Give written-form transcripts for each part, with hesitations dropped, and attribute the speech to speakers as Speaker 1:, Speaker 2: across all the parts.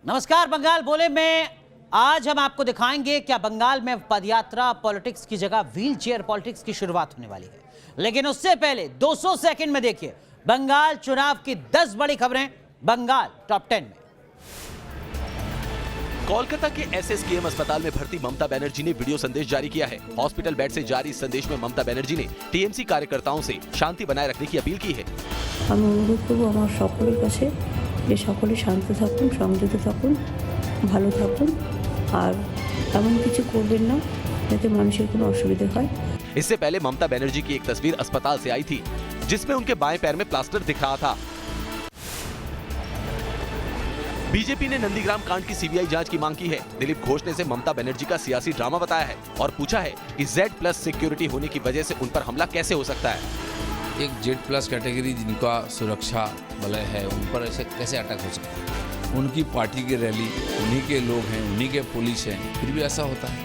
Speaker 1: नमस्कार, बंगाल बोले में आज हम आपको दिखाएंगे क्या बंगाल में पदयात्रा पॉलिटिक्स की जगह व्हील चेयर पॉलिटिक्स की शुरुआत होने वाली है। लेकिन उससे पहले 200 सेकंड में देखिए बंगाल चुनाव की 10 बड़ी खबरें बंगाल टॉप 10 में।
Speaker 2: कोलकाता के एसएसकेएम अस्पताल में भर्ती ममता बनर्जी ने वीडियो संदेश जारी किया है। हॉस्पिटल बेड से जारी इस संदेश में ममता बनर्जी ने टीएमसी कार्यकर्ताओं से शांति बनाए रखने की अपील की है।
Speaker 3: আমি অনুরোধ করব আমার সকলের কাছে যে সকলে শান্ত থাকুন, সংযত থাকুন, ভালো থাকুন আর এমন কিছু করবেন না যাতে মানুষের কোনো অসুবিধা হয়।
Speaker 2: इससे पहले ममता बनर्जी की एक तस्वीर अस्पताल से आई थी जिसमें उनके बाएं पैर में प्लास्टर दिख रहा था। बीजेपी ने नंदीग्राम कांड की सीबीआई जांच की मांग की है। दिलीप घोष ने इसे ममता बनर्जी का सियासी ड्रामा बताया है और पूछा है कि Z+ सिक्योरिटी होने की वजह से उन पर हमला कैसे हो सकता है।
Speaker 4: एक Z+ कैटेगरी जिनका सुरक्षा बल है उन पर ऐसे कैसे अटैक हो सकता है। उनकी पार्टी की रैली, उन्हीं के लोग हैं, उन्हीं के पुलिस हैं, फिर भी ऐसा होता है।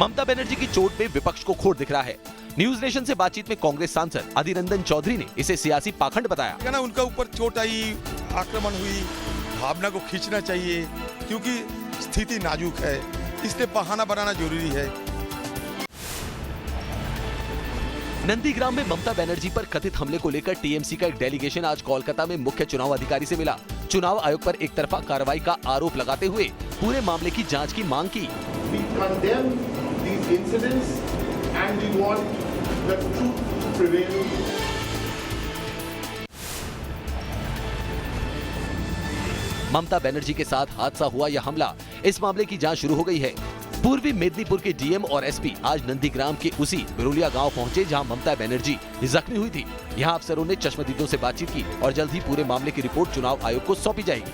Speaker 2: ममता बनर्जी की चोट में विपक्ष को खोट दिख रहा है। न्यूज नेशन से बातचीत में कांग्रेस सांसद अधीररंजन चौधरी ने इसे सियासी पाखंड बताया।
Speaker 5: ना उनका ऊपर चोट आई, आक्रमण हुई, भावना को खींचना चाहिए क्योंकि स्थिति नाजुक है, इसलिए बहाना बनाना जरूरी है।
Speaker 2: नंदीग्राम में ममता बनर्जी पर कथित हमले को लेकर टीएमसी का एक डेलीगेशन आज कोलकाता में मुख्य चुनाव अधिकारी से मिला। चुनाव आयोग पर एक तरफा कार्रवाई का आरोप लगाते हुए पूरे मामले की जांच की मांग की।
Speaker 6: We condemn these incidents and we want the truth to prevail.
Speaker 2: Mamata Banerjee के साथ हादसा हुआ या हमला, इस मामले की जांच शुरू हो गई है। पूर्वी मेदिनीपुर के डीएम और एसपी आज नंदीग्राम के उसी बिरुलिया गांव पहुंचे जहां ममता बनर्जी जख्मी हुई थी। यहां अफसरों ने चश्मदीदों से बातचीत की और जल्द ही पूरे मामले की रिपोर्ट चुनाव आयोग को सौंपी जाएगी।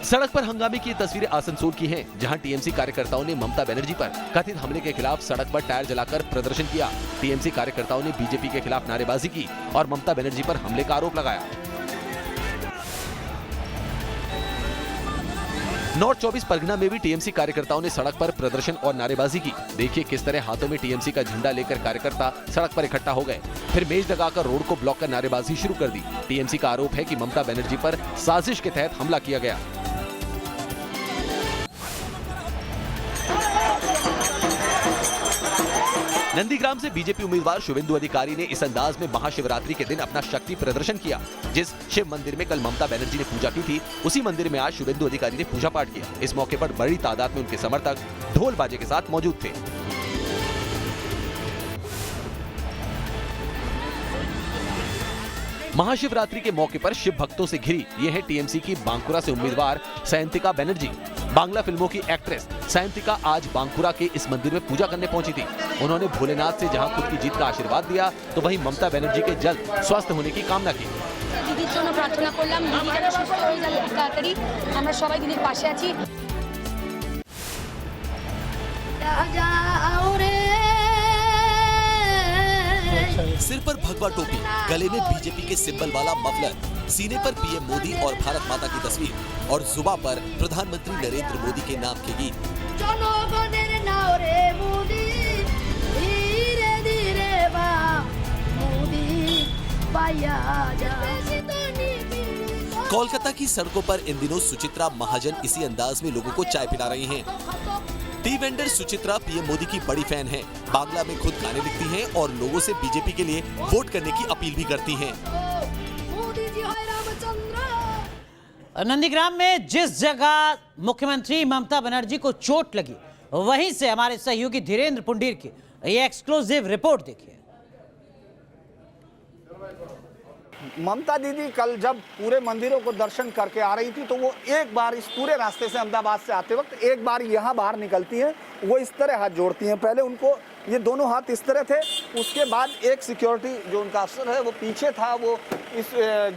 Speaker 2: सड़क पर हंगामे की तस्वीरें आसनसोल की हैं, जहां टीएमसी कार्यकर्ताओं ने ममता बनर्जी पर कथित हमले के खिलाफ सड़क पर टायर जलाकर प्रदर्शन किया। टीएमसी कार्यकर्ताओं ने बीजेपी के खिलाफ नारेबाजी की और ममता बनर्जी पर हमले का आरोप लगाया। नॉर्थ 24 परगना में भी टीएमसी कार्यकर्ताओं ने सड़क पर प्रदर्शन और नारेबाजी की। देखिए किस तरह हाथों में टीएमसी का झंडा लेकर कार्यकर्ता सड़क पर इकट्ठा हो गए, फिर मेज लगाकर रोड को ब्लॉक कर नारेबाजी शुरू कर दी। टीएमसी का आरोप है कि ममता बनर्जी पर साजिश के तहत हमला किया गया। नंदीग्राम से बीजेपी उम्मीदवार शुभेंदु अधिकारी ने इस अंदाज में महाशिवरात्रि के दिन अपना शक्ति प्रदर्शन किया। जिस शिव मंदिर में कल ममता बनर्जी ने पूजा की थी, उसी मंदिर में आज शुभेंदु अधिकारी ने पूजा पाठ किया। इस मौके पर बड़ी तादाद में उनके समर्थक ढोल बाजे के साथ मौजूद थे। महाशिवरात्रि के मौके पर शिव भक्तों से घिरी ये है टीएमसी की बांकुरा से उम्मीदवार सायंतिका बनर्जी। बांग्ला फिल्मों की एक्ट्रेस सायंतिका आज बांकुरा के इस मंदिर में पूजा करने पहुंची थी। उन्होंने भोलेनाथ से जहां खुद की जीत का आशीर्वाद दिया, तो वहीं ममता बनर्जी के जल्द स्वस्थ होने की कामना की।
Speaker 7: दीदीर জন্য প্রার্থনা করলাম, দিদি যেন সুস্থ হয়ে যান খুব তাড়াতাড়ি। আমরা সবাই দিদির পাশে আছি।
Speaker 2: सिर पर भगवा टोपी, गले में बीजेपी के सिंबल वाला मफलर, सीने पर पीएम मोदी और भारत माता की तस्वीर और जुबान पर प्रधानमंत्री नरेंद्र मोदी के नाम के गीत।
Speaker 7: জনগণের নাও রে মোদি, ধীরে ধীরে বা মোদি পাইয়া যা।
Speaker 2: कोलकाता की सड़कों पर इन दिनों सुचित्रा महाजन इसी अंदाज में लोगों को चाय पिला रही हैं। T vendor Suchitra PM Modi की बड़ी फैन हैं। बांग्ला में खुद गाने लिखती हैं और लोगों से बीजेपी के लिए वोट करने की अपील भी करती हैं।
Speaker 1: नंदीग्राम में जिस जगह मुख्यमंत्री ममता बनर्जी को चोट लगी, वहीं से हमारे सहयोगी धीरेन्द्र पुंडीर की ये एक्सक्लूसिव रिपोर्ट देखिए।
Speaker 8: ममता दीदी कल जब पूरे मंदिरों को दर्शन करके आ रही थी तो वो एक बार इस पूरे रास्ते से अहमदाबाद से आते वक्त एक बार यहाँ बाहर निकलती हैं, वो इस तरह हाथ जोड़ती हैं। पहले उनको ये दोनों हाथ इस तरह थे, उसके बाद एक सिक्योरिटी जो उनका अफसर है वो पीछे था, वो इस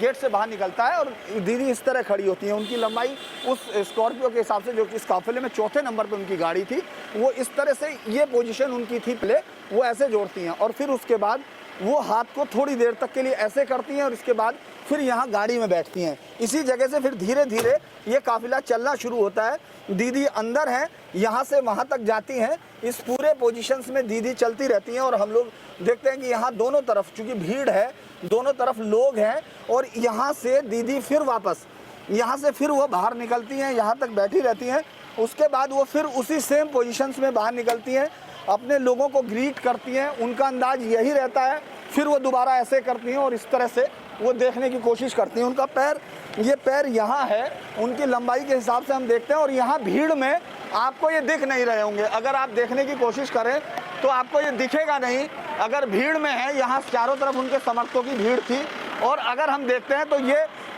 Speaker 8: गेट से बाहर निकलता है और दीदी इस तरह खड़ी होती हैं। उनकी लंबाई उस स्कॉर्पियो के हिसाब से जो इस काफिले में चौथे नंबर पर उनकी गाड़ी थी, वो इस तरह से ये पोजीशन उनकी थी, पहले वो ऐसे जोड़ती हैं और फिर उसके बाद वो हाथ को थोड़ी देर तक के लिए ऐसे करती हैं और इसके बाद फिर यहाँ गाड़ी में बैठती हैं। इसी जगह से फिर धीरे धीरे ये काफिला चलना शुरू होता है। दीदी अंदर हैं, यहाँ से वहाँ तक जाती हैं। इस पूरे पोजीशंस में दीदी चलती रहती हैं और हम लोग देखते हैं कि यहाँ दोनों तरफ चूँकि भीड़ है, दोनों तरफ लोग हैं और यहाँ से दीदी फिर वापस यहाँ से फिर वो बाहर निकलती हैं, यहाँ तक बैठी रहती हैं। उसके बाद वो फिर उसी सेम पोजीशंस में बाहर निकलती हैं, अपने लोगों को ग्रीट करती हैं। उनका अंदाज यही रहता है, फिर वो दोबारा ऐसे करती हैं और इस तरह से वो देखने की कोशिश करती हैं। उनका पैर, ये पैर यहाँ है, उनकी लंबाई के हिसाब से हम देखते हैं और यहाँ भीड़ में आपको ये दिख नहीं रहे होंगे। अगर आप देखने की कोशिश करें तो आपको ये दिखेगा नहीं। अगर भीड़ में है, यहाँ चारों तरफ उनके समर्थकों की भीड़ थी और अगर हम देखते हैं तो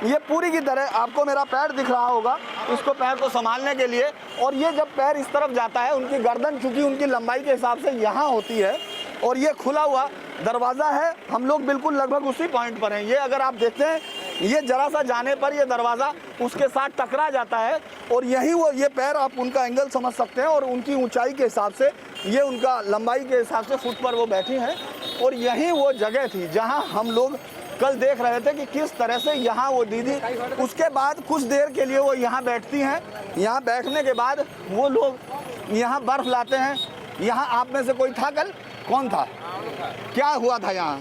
Speaker 8: ये पूरी की तरह आपको मेरा पैर दिख रहा होगा, इसको पैर को संभालने के लिए। और ये जब पैर इस तरफ जाता है, उनकी गर्दन चूँकि उनकी लंबाई के हिसाब से यहाँ होती है और ये खुला हुआ दरवाज़ा है। हम लोग बिल्कुल लगभग उसी पॉइंट पर हैं। ये अगर आप देखते हैं, ये जरा सा जाने पर ये दरवाज़ा उसके साथ टकरा जाता है और यही वो ये पैर आप उनका एंगल समझ सकते हैं और उनकी ऊंचाई के हिसाब से, ये उनका लंबाई के हिसाब से फुट पर वो बैठी हैं। और यही वो जगह थी जहां हम लोग कल देख रहे थे कि किस तरह से यहाँ वो दीदी, उसके बाद कुछ देर के लिए वो यहाँ बैठती हैं। यहाँ बैठने के बाद वो लोग यहाँ बर्फ़ लाते हैं। यहाँ आप में से कोई था कल? कौन था? क्या हुआ था यहाँ?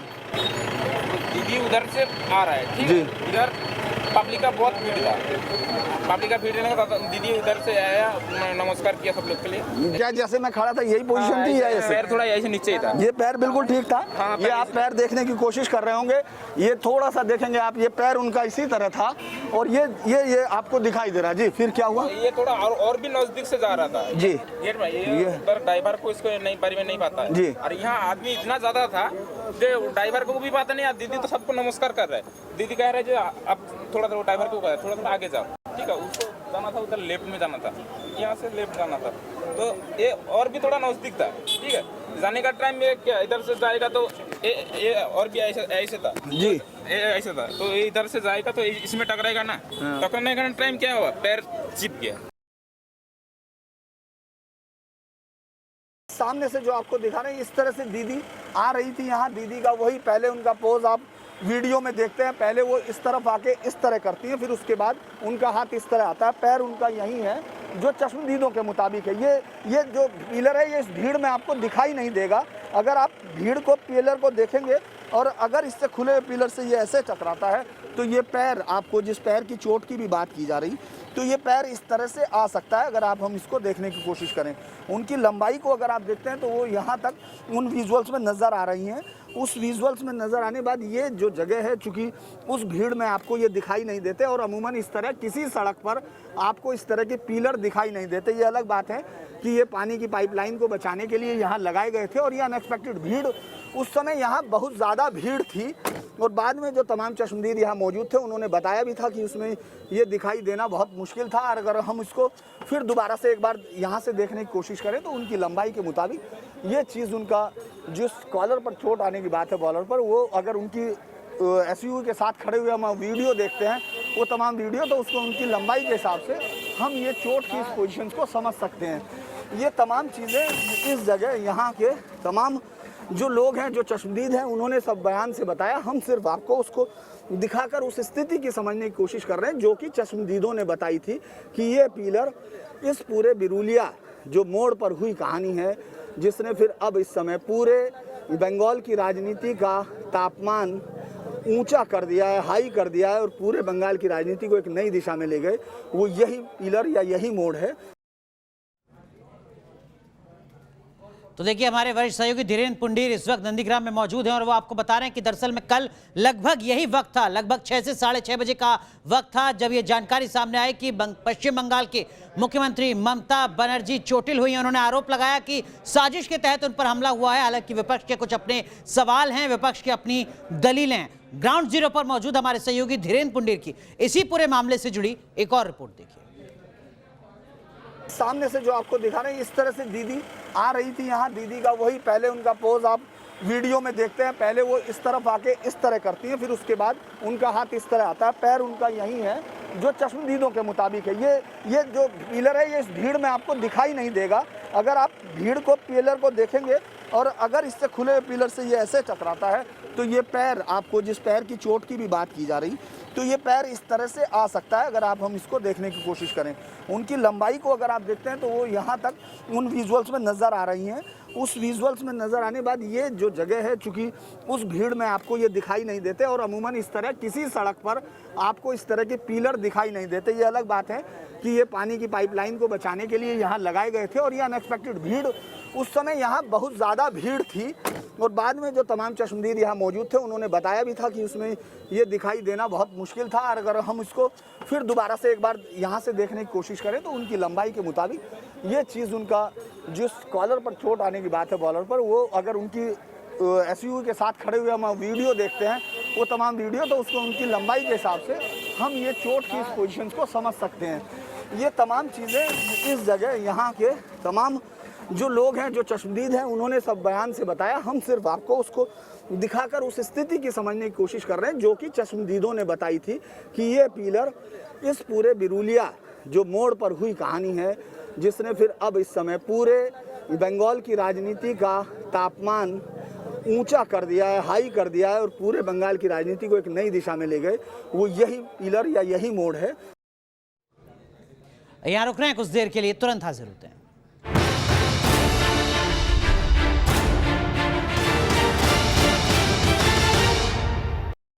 Speaker 9: दीदी उधर से आ रहा है, ठीक है, इधर पब्लिक का बहुत भीड़ था। पब्लिक का भीड़ रहने का दीदी उधर से आया, नमस्कार किया सब लोग के लिए।
Speaker 8: क्या जैसे मैं खड़ा था यही पोजीशन थी या ऐसे?
Speaker 9: पैर थोड़ा ऐसे नीचे ही था।
Speaker 8: ये पैर बिल्कुल ठीक था।
Speaker 9: हाँ,
Speaker 8: ये आप पैर देखने की कोशिश कर रहे होंगे, ये थोड़ा सा देखेंगे आप, ये पैर उनका इसी तरह था और ये आपको दिखाई दे रहा है। जी, फिर क्या हुआ?
Speaker 9: ये थोड़ा और भी नजदीक से जा रहा था
Speaker 8: जी।
Speaker 9: गेट में, ये उधर ड्राइवर को इसको नहीं बारे में नहीं पता है
Speaker 8: जी।
Speaker 9: और यहाँ आदमी इतना ज्यादा था कि ड्राइवर को भी पता नहीं। दीदी तो सबको नमस्कार कर रहे हैं। दीदी कह रहे जो अब थोड़ा ड्राइवर को थोड़ा आगे जाओ, ठीक है, उसको जाना था उधर लेफ्ट में जाना था, यहाँ से लेफ्ट जाना था, तो ये और भी थोड़ा नजदीक था, ठीक है। जाने का टाइम में क्या इधर से जाएगा तो ये और भी ऐसे था
Speaker 8: जी,
Speaker 9: ऐसे था, तो ये इधर से जाएगा तो इसमें टकराएगा ना। टकराने का टाइम क्या हुआ, पैर चिप गया।
Speaker 8: सामने से जो आपको दिखा रहे हैं, इस तरह से दीदी आ रही थी यहाँ। दीदी का वही पहले उनका पोज आप वीडियो में देखते हैं। पहले वो इस तरफ आके इस तरह करती हैं, फिर उसके बाद उनका हाथ इस तरह आता है। पैर उनका यही है जो चश्मदीदों के मुताबिक है। ये जो पिलर है, ये इस भीड़ में आपको दिखाई नहीं देगा। अगर आप भीड़ को, पिलर को देखेंगे और अगर इससे खुले पिलर से ये ऐसे टकराता है तो ये पैर, आपको जिस पैर की चोट की भी बात की जा रही, तो ये पैर इस तरह से आ सकता है अगर हम इसको देखने की कोशिश करें। उनकी लंबाई को अगर आप देखते हैं तो वो यहाँ तक उन विजुअल्स में नज़र आ रही हैं। उस विजुअल्स में नज़र आने बाद ये जो जगह है, चूँकि उस भीड़ में आपको ये दिखाई नहीं देते और अमूमन इस तरह किसी सड़क पर आपको इस तरह के पिलर दिखाई नहीं देते। ये अलग बात है कि ये पानी की पाइपलाइन को बचाने के लिए यहाँ लगाए गए थे और ये अनएक्सपेक्टेड भीड़, उस समय यहाँ बहुत ज़्यादा भीड़ थी और बाद में जो तमाम चश्मदीद यहाँ मौजूद थे उन्होंने बताया भी था कि उसमें ये दिखाई देना बहुत मुश्किल था। और अगर हम इसको फिर दोबारा से एक बार यहाँ से देखने की कोशिश करें तो उनकी लंबाई के मुताबिक ये चीज़, उनका जिस कॉलर पर चोट आने की बात है, बॉलर पर, वो अगर उनकी एसयूवी के साथ खड़े हुए हम वीडियो देखते हैं, वो तमाम वीडियो, तो उसको उनकी लंबाई के हिसाब से हम ये चोट की इस पोजीशन को समझ सकते हैं। ये तमाम चीज़ें इस जगह यहाँ के तमाम जो लोग हैं, जो चश्मदीद हैं, उन्होंने सब बयान से बताया। हम सिर्फ आपको उसको दिखाकर उस स्थिति की समझने की कोशिश कर रहे हैं जो कि चश्मदीदों ने बताई थी कि ये पिलर इस पूरे बिरुलिया जो मोड़ पर हुई कहानी है, जिसने फिर अब इस समय पूरे बंगाल की राजनीति का तापमान ऊंचा कर दिया है, हाई कर दिया है और पूरे बंगाल की राजनीति को एक नई दिशा में ले गए, वो यही पिलर या यही मोड़ है।
Speaker 1: तो देखिए, हमारे वरिष्ठ सहयोगी धीरेन्द्र पुंडीर इस वक्त नंदीग्राम में मौजूद हैं और वो आपको बता रहे हैं कि दरअसल में कल लगभग यही वक्त था, लगभग 6 से 6:30 बजे का वक्त था जब ये जानकारी सामने आई कि पश्चिम बंगाल के मुख्यमंत्री ममता बनर्जी चोटिल हुई हैं। उन्होंने आरोप लगाया कि साजिश के तहत उन पर हमला हुआ है। हालांकि विपक्ष के कुछ अपने सवाल हैं, विपक्ष की अपनी दलीलें हैं। ग्राउंड जीरो पर मौजूद हमारे सहयोगी धीरेन्द्र पुंडीर की इसी पूरे मामले से जुड़ी एक और रिपोर्ट देखिए।
Speaker 8: सामने से जो आपको दिखा रहे हैं, इस तरह से दीदी आ रही थी यहाँ। दीदी का वही पहले उनका पोज आप वीडियो में देखते हैं। पहले वो इस तरफ आके इस तरह करती हैं, फिर उसके बाद उनका हाथ इस तरह आता है। पैर उनका यही है जो चश्मदीदों के मुताबिक है। ये जो पिलर है, ये इस भीड़ में आपको दिखाई नहीं देगा। अगर आप भीड़ को, पिलर को देखेंगे और अगर इससे खुले पिलर से ये ऐसे टकराता है तो ये पैर, आपको जिस पैर की चोट की भी बात की जा रही, तो ये पैर इस तरह से आ सकता है अगर हम इसको देखने की कोशिश करें। उनकी लंबाई को अगर आप देखते हैं तो वो यहाँ तक उन विजुअल्स में नज़र आ रही हैं। उस विजुअल्स में नज़र आने बाद ये जो जगह है, चूँकि उस भीड़ में आपको ये दिखाई नहीं देते, और अमूमन इस तरह किसी सड़क पर आपको इस तरह के पिलर दिखाई नहीं देते। ये अलग बात है कि ये पानी की पाइपलाइन को बचाने के लिए यहाँ लगाए गए थे, और ये अनएक्सपेक्टेड भीड़, उस समय यहाँ बहुत ज़्यादा भीड़ थी, और बाद में जो तमाम चश्मदीद यहाँ मौजूद थे उन्होंने बताया भी था कि उसमें ये दिखाई देना बहुत मुश्किल था। और अगर हम इसको फिर दोबारा से एक बार यहाँ से देखने की कोशिश करें तो उनकी लंबाई के मुताबिक ये चीज़, उनका जिस कॉलर पर चोट आने की बात है बॉलर पर, वो अगर उनकी एसयूवी के साथ खड़े हुए हम वीडियो देखते हैं, वो तमाम वीडियो, तो उसको उनकी लंबाई के हिसाब से हम ये चोट की इस पोजीशन को समझ सकते हैं। ये तमाम चीज़ें इस जगह यहाँ के तमाम जो लोग हैं, जो चश्मदीद हैं, उन्होंने सब बयान से बताया। हम सिर्फ आपको उसको दिखाकर उस स्थिति की समझने की कोशिश कर रहे हैं जो कि चश्मदीदों ने बताई थी कि ये पिलर इस पूरे बिरुलिया जो मोड़ पर हुई कहानी है, जिसने फिर अब इस समय पूरे बंगाल की राजनीति का तापमान ऊंचा कर दिया है, हाई कर दिया है, और पूरे बंगाल की राजनीति को एक नई दिशा में ले गए, वो यही पिलर या यही मोड़ है।
Speaker 1: यहाँ रुक रहे हैं कुछ देर के लिए, तुरंत हाजिर होते हैं।